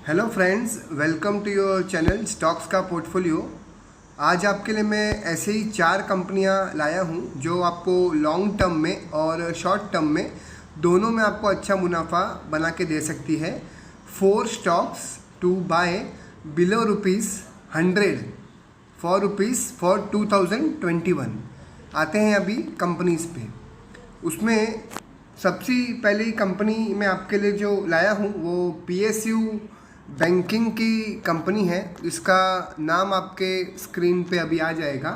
Hello friends, welcome to your channel stocks का portfolio. आज आपके लिए मैं ऐसे ही 4 कंपनियां लाया हूं जो आपको लॉन्ग टर्म में और शॉर्ट टर्म में दोनों में आपको अच्छा मुनाफा बना के दे सकती है। 4 stocks to buy below ₹100 for ₹2021। आते हैं अभी कंपनीज पे। उसमें सबसे पहली कंपनी मैं आपके लिए जो लाया हूँ वो PSU बैंकिंग की कंपनी है। इसका नाम आपके स्क्रीन पे अभी आ जाएगा।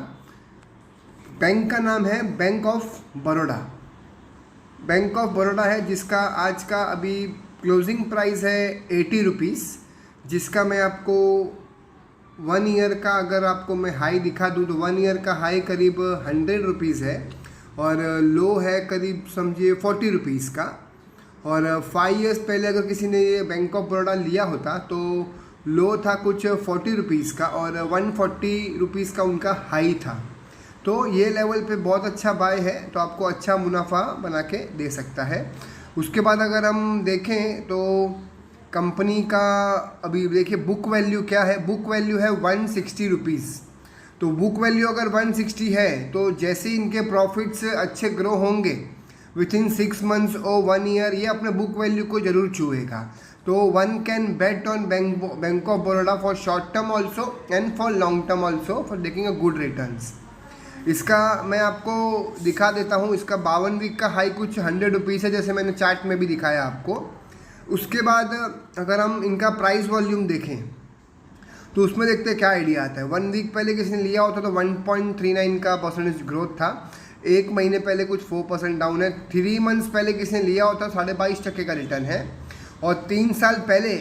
बैंक का नाम है bank of Baroda. Bank of Baroda है जिसका आज का अभी क्लोजिंग प्राइस है ₹80, जिसका मैं आपको 1 ईयर का अगर आपको मैं हाई दिखा दूँ तो 1 ईयर का हाई करीब ₹100 है और लो है करीब समझिए ₹40 का। और 5 इयर्स पहले अगर किसी ने ये बैंक ऑफ बड़ौदा लिया होता तो लो था कुछ ₹40 का और ₹140 का उनका हाई था। तो ये लेवल पे बहुत अच्छा बाय है, तो आपको अच्छा मुनाफा बना के दे सकता है। उसके बाद अगर हम देखें तो कंपनी का अभी देखिए बुक वैल्यू क्या है। बुक वैल्यू है ₹160। तो बुक वैल्यू अगर 160 है तो जैसे इनके प्रॉफिट्स अच्छे ग्रो होंगे विथ इन 6 मंथ्स और 1 ईयर, ये अपने बुक वैल्यू को जरूर छुएगा। तो one can bet on bank of Baroda for short term also and for long term also for taking a good returns. इसका मैं आपको दिखा देता हूँ। इसका 52 वीक का हाई कुछ ₹100 है, जैसे मैंने चार्ट में भी दिखाया आपको। उसके बाद अगर हम इनका प्राइस वॉल्यूम देखें तो उसमें देखते हैं क्या आइडिया आता है। 1 वीक पहले किसी ने लिया होता तो 1.39 का परसेंटेज ग्रोथ था। 1 महीने पहले कुछ 4% डाउन है। 3 मंथ्स पहले किसी ने लिया होता 22.5% का रिटर्न है। और 3 साल पहले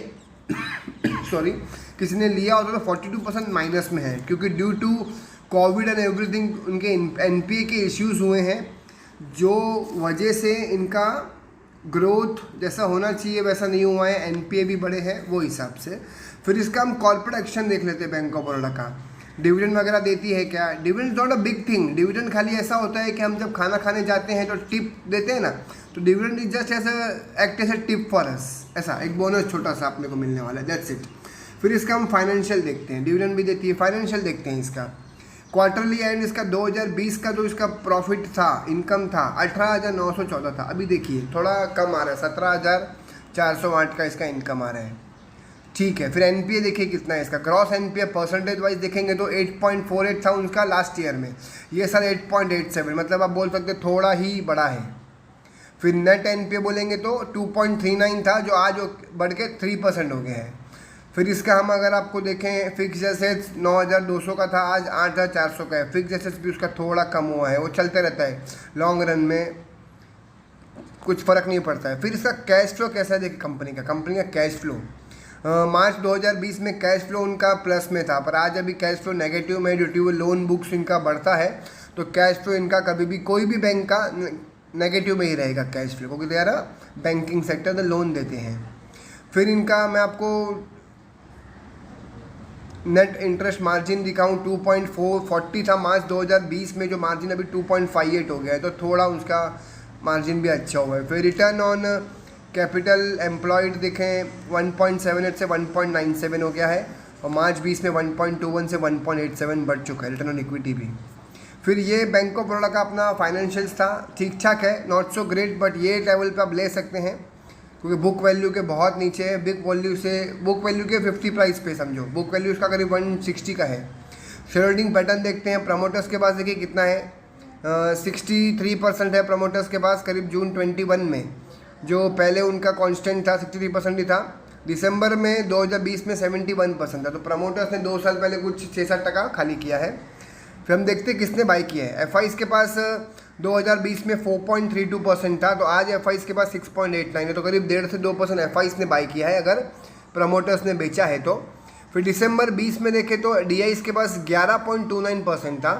सॉरी किसी ने लिया होता तो 42% माइनस में है, क्योंकि due to COVID and everything उनके NPA के इश्यूज हुए हैं, जो वजह से इनका ग्रोथ जैसा होना चाहिए वैसा नहीं हुआ है। NPA भी बड़े हैं वो हिसाब से। फिर इसका हम कॉर्पोरेट एक्शन देख लेते हैं। बैंक ऑफ बड़ौदा का डिविडेंड वगैरह देती है क्या? Dividend not a big thing. Dividend खाली ऐसा होता है कि हम जब खाना खाने जाते हैं तो टिप देते हैं ना, तो dividend is just act as a tip for us, ऐसा एक बोनस छोटा सा अपने को मिलने वाला है, दैट्स इट। फिर इसका हम फाइनेंशियल देखते हैं। डिविडेंड भी देती है, फाइनेंशियल देखते हैं। इसका क्वार्टरली एंड इसका 2020 का जो इसका प्रॉफिट था, इनकम था 18,914 था। अभी देखिए थोड़ा कम आ रहा है, 17,408 का इसका इनकम आ रहा है। ठीक है। फिर NPA देखिए कितना है इसका। क्रॉस NPA परसेंटेज वाइज देखेंगे तो 8.48 था उनका लास्ट ईयर में, ये सर 8.87, मतलब आप बोल सकते थोड़ा ही बड़ा है। फिर नेट NPA बोलेंगे तो 2.39 था, जो आज बढ़ के 3% हो गया है। फिर इसका हम अगर आपको देखें फिक्स एसेट्स 9,200 का था, आज 8,400 का है। फिक्स एसेट्स भी उसका थोड़ा कम हुआ है, वो चलते रहता है, लॉन्ग रन में कुछ फ़र्क नहीं पड़ता है। फिर इसका कैश फ्लो कैसा है देखिए कंपनी का कैश फ्लो। मार्च 2020 में कैश फ्लो उनका प्लस में था, पर आज अभी कैश फ्लो नेगेटिव में, ड्यू टू लोन बुक्स इनका बढ़ता है। तो कैश फ्लो इनका कभी भी कोई भी बैंक का नेगेटिव में ही रहेगा कैश फ्लो, क्योंकि दे आर बैंकिंग सेक्टर तो लोन देते हैं। फिर इनका मैं आपको नेट इंटरेस्ट मार्जिन दिखाऊं, 2.440 था मार्च 2020 में, जो मार्जिन अभी 2.58 हो गया है, तो थोड़ा उसका मार्जिन भी अच्छा हुआ है। फिर रिटर्न ऑन कैपिटल एम्प्लॉयड देखें 1.78 से 1.97 हो गया है, और मार्च 20 में 1.21 से 1.87 बढ़ चुका है रिटर्न ऑन इक्विटी भी। फिर ये बैंक ऑफ बड़ौदा का अपना फाइनेंशियल्स था, ठीक ठाक है, नॉट सो ग्रेट, बट ये लेवल पे आप ले सकते हैं क्योंकि बुक वैल्यू के बहुत नीचे है। बुक वैल्यू के 50 प्राइस पे समझो, बुक वैल्यू उसका करीब 160 का है। शेयर होल्डिंग पैटर्न देखते हैं। प्रमोटर्स के पास देखिए कितना है, 63% है प्रमोटर्स के पास करीब जून 21 में, जो पहले उनका कांस्टेंट था 63% ही था। दिसंबर में 2020 में 71% था। तो प्रमोटर्स ने 2 साल पहले कुछ 6-7% खाली किया है। फिर हम देखते हैं किसने बाई किया है। FIs के पास 2020 में 4.32% था, तो आज FIs के पास 6.89 है, तो करीब 1.5 से 2% FIs ने बाई किया है अगर प्रमोटर्स ने बेचा है तो। फिर दिसंबर 20 में देखें तो DIs के पास 11.29% था,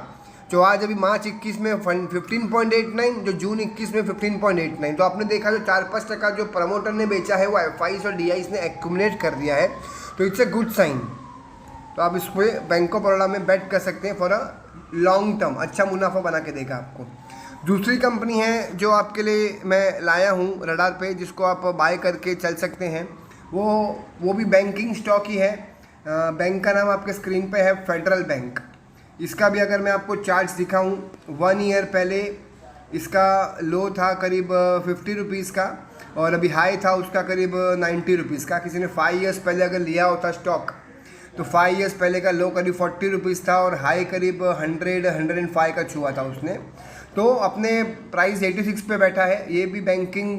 जो आज अभी मार्च 21 में 15.89, जो जून 21 में 15.89। तो आपने देखा जो 4-5% जो प्रमोटर ने बेचा है वो FIs और DIs ने एक्यूमुलेट कर दिया है, तो इट्स अ गुड साइन। तो आप इस पर बैंक ऑफ बड़ौदा में बेट कर सकते हैं फॉर अ लॉन्ग टर्म, अच्छा मुनाफा बना के देगा आपको। दूसरी कंपनी है जो आपके लिए मैं लाया हूँ रडार पे, जिसको आप बाय करके चल सकते हैं, वो भी बैंकिंग स्टॉक ही है। बैंक का नाम आपके स्क्रीन पे है फेडरल बैंक। इसका भी अगर मैं आपको चार्ट्स दिखाऊं, 1 ईयर पहले इसका लो था करीब 50 रुपीज़ का और अभी हाई था उसका करीब 90 रुपीज़ का। किसी ने 5 ईयर्स पहले अगर लिया होता स्टॉक तो 5 ईयर्स पहले का लो करीब 40 रुपीज़ था और हाई करीब 105 का छुआ था उसने। तो अपने प्राइस 86 पे बैठा है। ये भी बैंकिंग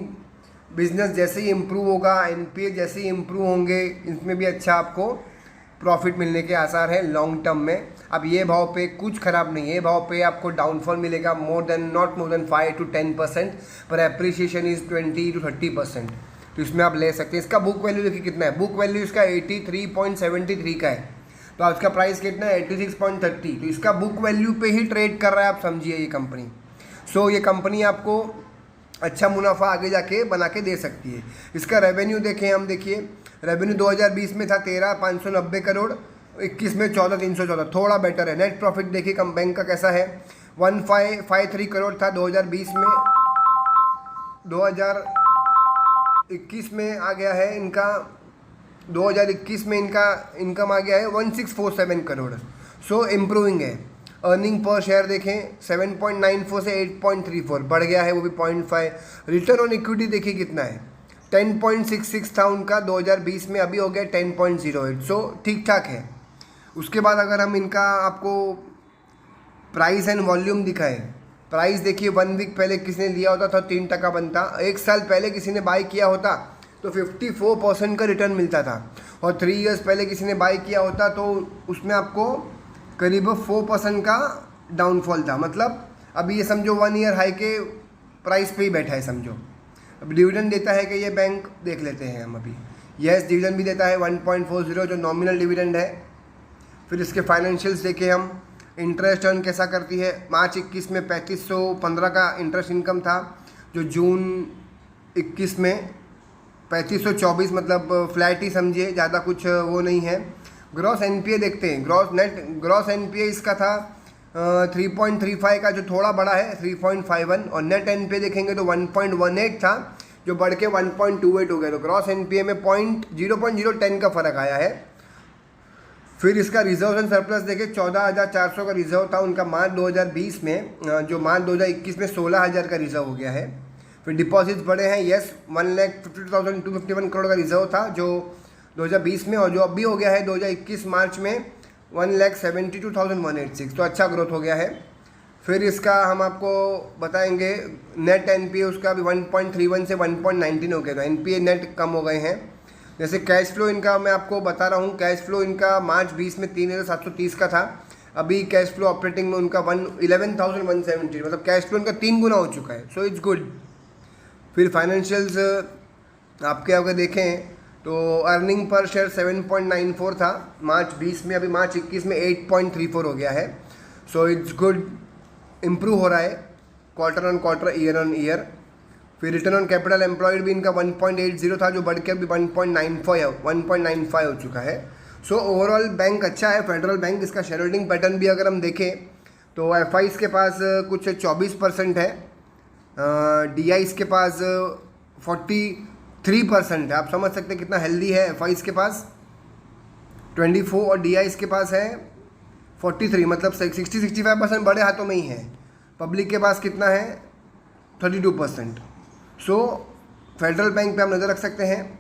बिजनेस जैसे ही इम्प्रूव होगा, एनपीए जैसे ही इम्प्रूव होंगे, इसमें भी अच्छा आपको प्रॉफिट मिलने के आसार हैं लॉन्ग टर्म में। अब ये भाव पे कुछ ख़राब नहीं है, ये भाव पे आपको डाउनफॉल मिलेगा नॉट मोर देन 5 to 10%, पर एप्रिसिएशन इज़ 20 to 30%। तो इसमें आप ले सकते हैं। इसका बुक वैल्यू देखिए कितना है, बुक वैल्यू इसका 83.73 का है, तो आज का प्राइस कितना है 86.30। तो इसका बुक वैल्यू पे ही ट्रेड कर रहा है, आप समझिए ये कंपनी। सो ये कंपनी आपको अच्छा मुनाफा आगे जाके बना के दे सकती है। इसका रेवेन्यू देखें हम, देखिए रेवेन्यू 2020 में था 13,590 करोड़, 21 में 14,314, थोड़ा बेटर है। नेट प्रॉफिट देखिए कम बैंक का कैसा है, 1,553 करोड़ था 2020 में, 2021 में आ गया है इनका, 2021 में इनका इनकम आ गया है 1,647 करोड़। सो इम्प्रूविंग है। अर्निंग पर शेयर देखें 7.94 से 8.34 बढ़ गया है, वो भी 0.5। रिटर्न ऑन इक्विटी देखिए कितना है, 10.66 था उनका 2020 में, अभी हो गया 10.08। सो ठीक ठाक है। उसके बाद अगर हम इनका आपको प्राइस एंड वॉल्यूम दिखाएं, प्राइस देखिए 1 वीक पहले किसी ने लिया होता था 3% बनता, 1 साल पहले किसी ने बाई किया होता तो 54% का रिटर्न मिलता था, और 3 ईयर्स पहले किसी ने बाई किया होता तो उसमें आपको करीब 4% का डाउनफॉल था। मतलब अभी ये समझो 1 ईयर हाई के प्राइस पे ही बैठा है समझो। अब डिविडेंड देता है कि ये बैंक, देख लेते हैं हम अभी। यस, डिविडेंड भी देता है 1.40 जो नॉमिनल डिविडेंड है। फिर इसके फाइनेंशियल्स देखें हम, इंटरेस्ट अर्न कैसा करती है। मार्च 21 में 3515 का इंटरेस्ट इनकम था, जो जून 21 में 3524, मतलब फ्लैट ही समझिए, ज़्यादा कुछ वो नहीं है। ग्रॉस एनपीए देखते हैं, ग्रॉस एनपीए इसका था 3.35 का, जो थोड़ा बड़ा है 3.51, और नेट एनपीए देखेंगे तो 1.18 था जो बढ़ के 1.28 हो गया। तो ग्रॉस एनपीए में 0.010 का फ़र्क आया है। फिर इसका रिजर्व एंड सरप्लस देखें, 14,400 का रिजर्व था उनका मार्च 2020 में, जो मार्च 2021 में 16,000 का रिजर्व हो गया है। फिर डिपॉजिट्स बढ़े हैं, यस 1,52,251 करोड़ का रिजर्व था जो 2020 में, और जो अभी हो गया है 2021 मार्च में 1,72,186, तो अच्छा ग्रोथ हो गया है। फिर इसका हम आपको बताएंगे नेट एनपीए उसका भी 1.31 से 1.19 हो गया, तो एनपीए नेट कम हो गए हैं। जैसे कैश फ्लो इनका मैं आपको बता रहा हूँ, कैश फ्लो इनका मार्च 20 में 3,730 का था, अभी कैश फ्लो ऑपरेटिंग में उनका 11,170, मतलब कैश फ्लो इनका 3 गुना हो चुका है। So it's good. फिर फाइनेंशियल्स आपके अगर देखें तो अर्निंग पर शेयर 7.94 था मार्च 20 में, अभी मार्च 21 में 8.34 हो गया है। सो इट्स गुड, इम्प्रूव हो रहा है quarter on quarter, year on year. फिर रिटर्न ऑन कैपिटल एम्प्लॉयड भी इनका 1.80 था जो बढ़ के अभी 1.95 हो चुका है। सो ओवरऑल बैंक अच्छा है फेडरल बैंक। इसका शेयर होल्डिंग पैटर्न भी अगर हम देखें तो एफआईज के पास कुछ 24% है, डीआईज के पास 43% है। आप समझ सकते हैं कितना हेल्दी है। एफआईज के पास 24 और डीआईज के पास है 43, मतलब 60-65% बड़े हाथों में ही है। पब्लिक के पास कितना है 32%। सो फेडरल बैंक पे आप नज़र रख सकते हैं,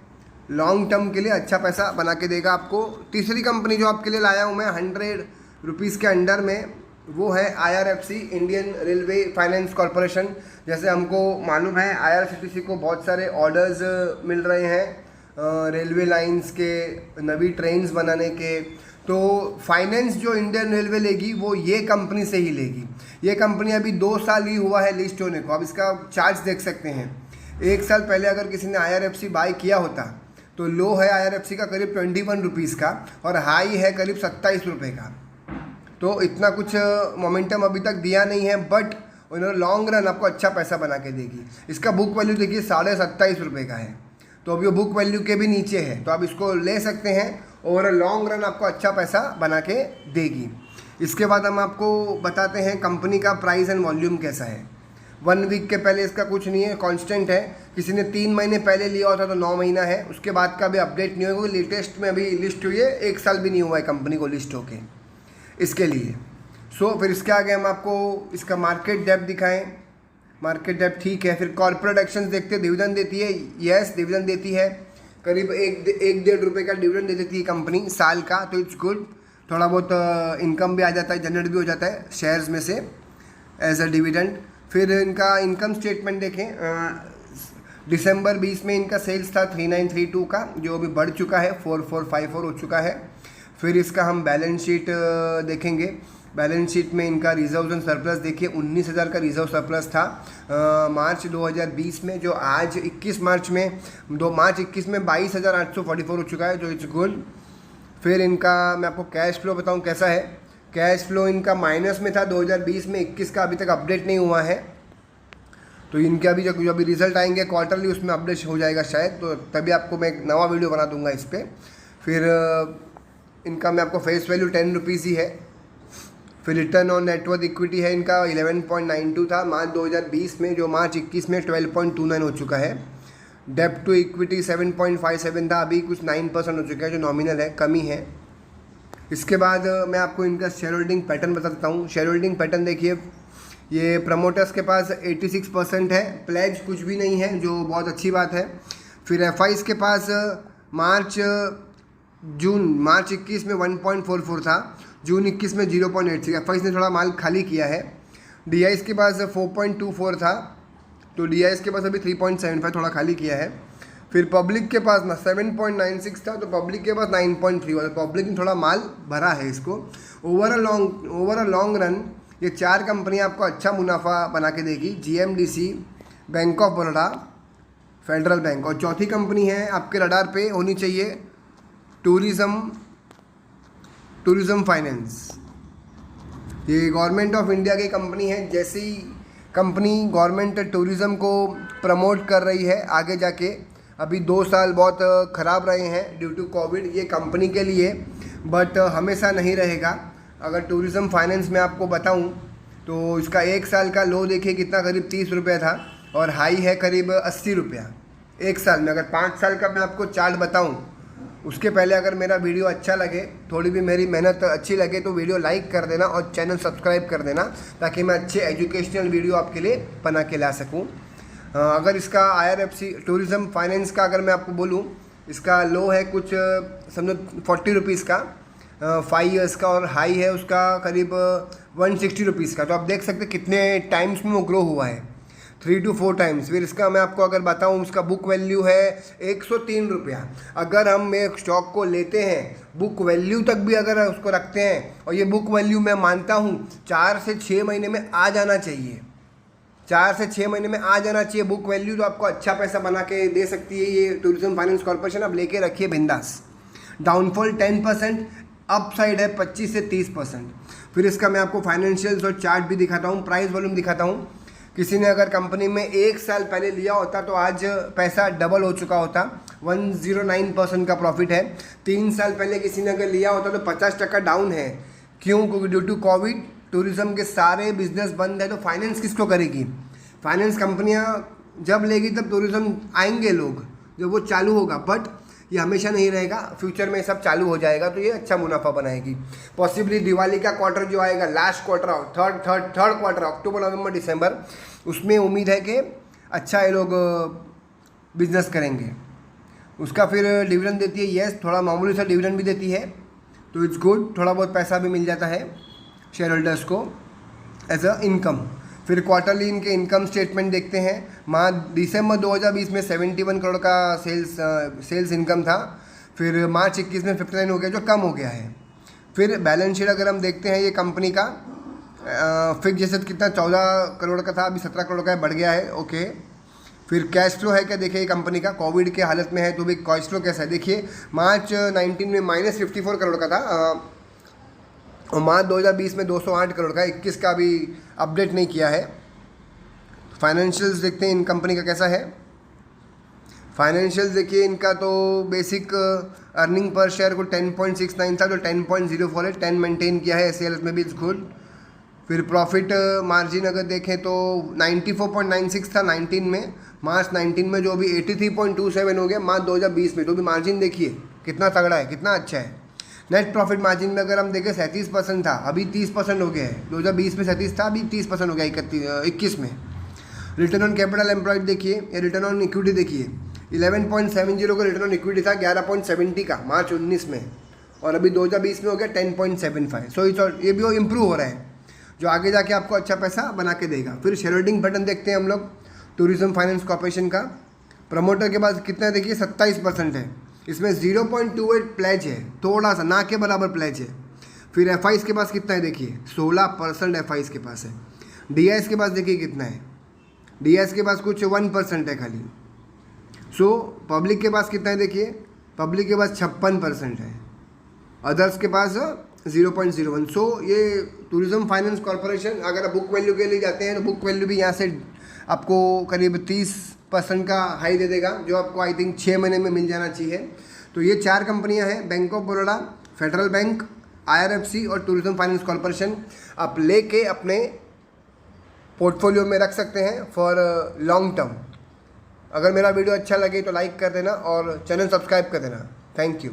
लॉन्ग टर्म के लिए अच्छा पैसा बना के देगा आपको। तीसरी कंपनी जो आपके लिए लाया हूँ मैं 100 रुपीज़ के अंडर में, वो है IRFC, Indian railway finance corporation. जैसे हमको मालूम है IRCTC को बहुत सारे ऑर्डर्स मिल रहे हैं रेलवे लाइंस के, नवी ट्रेन्स बनाने के, तो फाइनेंस जो इंडियन रेलवे लेगी वो ये कंपनी से ही लेगी। ये कंपनी अभी 2 साल ही हुआ है लिस्ट होने को। अब इसका चार्ट्स देख सकते हैं, 1 साल पहले अगर किसी ने IRFC बाई किया होता तो लो है IRFC का करीब 21 रुपीज़ का और हाई है करीब 27 रुपये का। तो इतना कुछ मोमेंटम अभी तक दिया नहीं है, बट उन्होंने लॉन्ग रन आपको अच्छा पैसा बना के देगी। इसका बुक वैल्यू देखिए 27.5 रुपये का है, तो अभी वो बुक वैल्यू के भी नीचे है, तो आप इसको ले सकते हैं और लॉन्ग रन आपको अच्छा पैसा बना के देगी। इसके बाद हम आपको बताते हैं कंपनी का प्राइस एंड वॉल्यूम कैसा है। 1 वीक के पहले इसका कुछ नहीं है, कांस्टेंट है। किसी ने 3 महीने पहले लिया होता तो 9 महीना है, उसके बाद का अभी अपडेट नहीं होगा। लेटेस्ट में अभी लिस्ट हुई है, 1 साल भी नहीं हुआ है कंपनी को लिस्ट होके इसके लिए। फिर इसके आगे हम आपको इसका मार्केट डेप्थ दिखाएं। मार्केट डेप्थ ठीक है। फिर कॉर्पोरेट एक्शंस देखते हैं, डिविडेंड देती है, यस डिविडेंड देती है, करीब 1-1.5 रुपये का डिविडेंड दे देती है कंपनी साल का, तो इट्स गुड। थोड़ा बहुत इनकम भी आ जाता है, जनरेट भी हो जाता है शेयर्स में से एज अ डिविडेंड। फिर इनका इनकम स्टेटमेंट देखें, दिसंबर 20 में इनका सेल्स था 3932 का, जो अभी बढ़ चुका है 4454 हो चुका है। फिर इसका हम बैलेंस शीट देखेंगे। बैलेंस शीट में इनका रिजर्व एंड सरप्लस देखिए, 19,000 का रिजर्व सरप्लस था मार्च 2020 में, जो आज 21 मार्च में 22,021 में 22,844 हो चुका है, जो इट्स गुड। फिर इनका मैं आपको कैश फ्लो बताऊं कैसा है। कैश फ्लो इनका माइनस में था 2020 में, 21 का अभी तक अपडेट नहीं हुआ है, तो इनके अभी जो अभी रिजल्ट आएंगे क्वार्टरली उसमें अपडेट हो जाएगा शायद, तो तभी आपको मैं एक नवा वीडियो बना दूंगा इस पर। फिर इनका मैं आपको फेस वैल्यू 10 रुपीज़ ही है। फिर रिटर्न ऑन नेटवर्थ इक्विटी है इनका 11.92 था मार्च 2020 में, जो मार्च 21 में 12.29 हो चुका है। डेप्ट टू इक्विटी 7.57 था, अभी कुछ 9% हो चुका है, जो नॉमिनल है, कमी है। इसके बाद मैं आपको इनका शेयर होल्डिंग पैटर्न बताता हूँ। शेयर होल्डिंग पैटर्न देखिए, ये प्रमोटर्स के पास 86% है, प्लेज कुछ भी नहीं है, जो बहुत अच्छी बात है। फिर एफआईज के पास मार्च 21 में 1.44 था, जून 21 में 0.86, एफआईज ने थोड़ा माल खाली किया है। डीआईज के पास 4.24 था, तो डीआईज के पास अभी 3.75 थोड़ा खाली किया है। फिर पब्लिक के पास 7.96 था, तो पब्लिक के पास 9.3 हुआ, तो पब्लिक ने थोड़ा माल भरा है इसको। ओवर अ लॉन्ग रन ये 4 कंपनियां आपको अच्छा मुनाफा बना के देगी, GMDC, bank of Baroda, federal bank, और चौथी कंपनी है आपके रडार पे होनी चाहिए टूरिज्म फाइनेंस। ये गवर्नमेंट ऑफ इंडिया की कंपनी है। जैसी कंपनी गवर्नमेंट टूरिज़्म को प्रमोट कर रही है आगे जाके, अभी 2 साल बहुत ख़राब रहे हैं ड्यू टू कोविड ये कंपनी के लिए, बट हमेशा नहीं रहेगा। अगर टूरिज़्म फाइनेंस में आपको बताऊं तो इसका 1 साल का लो देखिए कितना, करीब 30 रुपये था, और हाई है करीब 80 रुपया 1 साल में। अगर 5 साल का मैं आपको चार्ट बताऊं, उसके पहले अगर मेरा वीडियो अच्छा लगे, थोड़ी भी मेरी मेहनत अच्छी लगे, तो वीडियो लाइक कर देना और चैनल सब्सक्राइब कर देना, ताकि मैं अच्छे एजुकेशनल वीडियो आपके लिए बना के ला सकूं। अगर इसका IRFC टूरिज़्म फाइनेंस का अगर मैं आपको बोलूं, इसका लो है कुछ समझो 40 रुपीज़ का 5 ईयर्स का, और हाई है उसका करीब 160 रुपीज़ का। तो आप देख सकते कितने टाइम्स में वो ग्रो हुआ है, 3 to 4 टाइम्स। फिर इसका मैं आपको अगर बताऊं, उसका बुक वैल्यू है 103 रुपया। अगर हम एक स्टॉक को लेते हैं, बुक वैल्यू तक भी अगर उसको रखते हैं, और ये बुक वैल्यू मैं मानता हूं 4 से 6 महीने में आ जाना चाहिए, 4 से 6 महीने में आ जाना चाहिए बुक वैल्यू, तो आपको अच्छा पैसा बना के दे सकती है ये टूरिज्म फाइनेंस कॉर्पोरेशन। अब लेके रखिए बिंदास। डाउनफॉल 10%, अपसाइड है 25 से 30%। फिर इसका मैं आपको फाइनेंशियल्स और चार्ट भी दिखाता हूँ, प्राइस वॉल्यूम दिखाता हूँ। किसी ने अगर कंपनी में 1 साल पहले लिया होता तो आज पैसा डबल हो चुका होता, 109% का प्रॉफिट है। 3 साल पहले किसी ने अगर लिया होता तो 50% डाउन है। क्यों? क्योंकि ड्यू टू कोविड टूरिज्म के सारे बिजनेस बंद है, तो फाइनेंस किसको करेगी? फाइनेंस कंपनियां जब लेगी तब टूरिज्म आएंगे लोग, जब वो चालू होगा। बट ये हमेशा नहीं रहेगा, फ्यूचर में सब चालू हो जाएगा, तो ये अच्छा मुनाफा बनाएगी। पॉसिबली दिवाली का क्वार्टर जो आएगा, लास्ट क्वार्टर, थर्ड क्वार्टर, अक्टूबर नवंबर दिसंबर, उसमें उम्मीद है कि अच्छा ये लोग बिजनेस करेंगे। उसका फिर डिविडेंड देती है, येस थोड़ा मामूली सा डिविडेंड भी देती है, तो इट्स गुड, थोड़ा बहुत पैसा भी मिल जाता है शेयर होल्डर्स को एज अ इनकम। फिर क्वार्टरली इनके इनकम स्टेटमेंट देखते हैं। दिसंबर 2020 में 71 करोड़ का सेल्स इनकम था, फिर मार्च 21 में 59 हो गया, जो कम हो गया है। फिर बैलेंस शीट अगर हम देखते हैं ये कंपनी का, फिक्स जैसे कितना 14 करोड़ का था, अभी 17 करोड़ का बढ़ गया है, ओके। फिर कैश फ्लो है क्या, देखिए कंपनी का कोविड के हालत में है, तो भी कैश फ्लो कैसा है देखिए। मार्च 19 में -54 करोड़ का था, और मार्च 2020 में 208 करोड़ का, 21 का अभी अपडेट नहीं किया है। फाइनेंशियल्स देखते हैं इन कंपनी का कैसा है। फाइनेंशियल्स देखिए इनका तो बेसिक अर्निंग पर शेयर को 10.69 था, जो 10.04 है, 10 मेंटेन किया है, SLS में भी इट्स गुड। फिर प्रॉफिट मार्जिन अगर देखें तो 94.96 था 19 में, मार्च 19 में, जो अभी 83.27 हो गया मार्च 2020 में। तो भी मार्जिन देखिए कितना तगड़ा है, कितना अच्छा है। नेट प्रॉफिट मार्जिन में अगर हम देखें 37% था, अभी 30% हो गया है। 2020 में 37 था, अभी 30% हो गया 21 में। रिटर्न ऑन कैपिटल एम्प्लॉयड देखिए, या रिटर्न ऑन इक्विटी देखिए, 11.70 का रिटर्न ऑन इक्विटी था 11.70 का मार्च 19 में, और अभी 2020 में हो गया 10.75। सो ये भी इम्प्रूव हो रहा है, जो आगे जाके आपको अच्छा पैसा बना के देगा। फिर शेयर होल्डिंग पैटर्न देखते हैं हम लोग टूरिज्म फाइनेंस कॉर्पोरेशन का। प्रमोटर के पास कितना है देखिए, 27% है। इसमें 0.28 प्लेज है, थोड़ा सा, ना के बराबर प्लेज है। फिर एफ के पास कितना है देखिए, 16% एफ के पास है। डी के पास देखिए कितना है, डी के पास कुछ 1% है खाली। सो पब्लिक के पास कितना है देखिए, पब्लिक के पास 56% है। अदर्स के पास 0.01। सो ये टूरिज्म फाइनेंस कॉर्पोरेशन, अगर आप बुक वैल्यू के लिए जाते हैं तो बुक वैल्यू भी यहाँ से आपको करीब 30% का हाई दे देगा, जो आपको आई थिंक 6 महीने में मिल जाना चाहिए। तो ये 4 कंपनियाँ हैं, bank of Baroda, federal bank, IRFC और टूरिज्म फाइनेंस कॉर्पोरेशन। आप लेके अपने पोर्टफोलियो में रख सकते हैं फॉर लॉन्ग टर्म। अगर मेरा वीडियो अच्छा लगे तो लाइक कर देना और चैनल सब्सक्राइब कर देना। Thank you.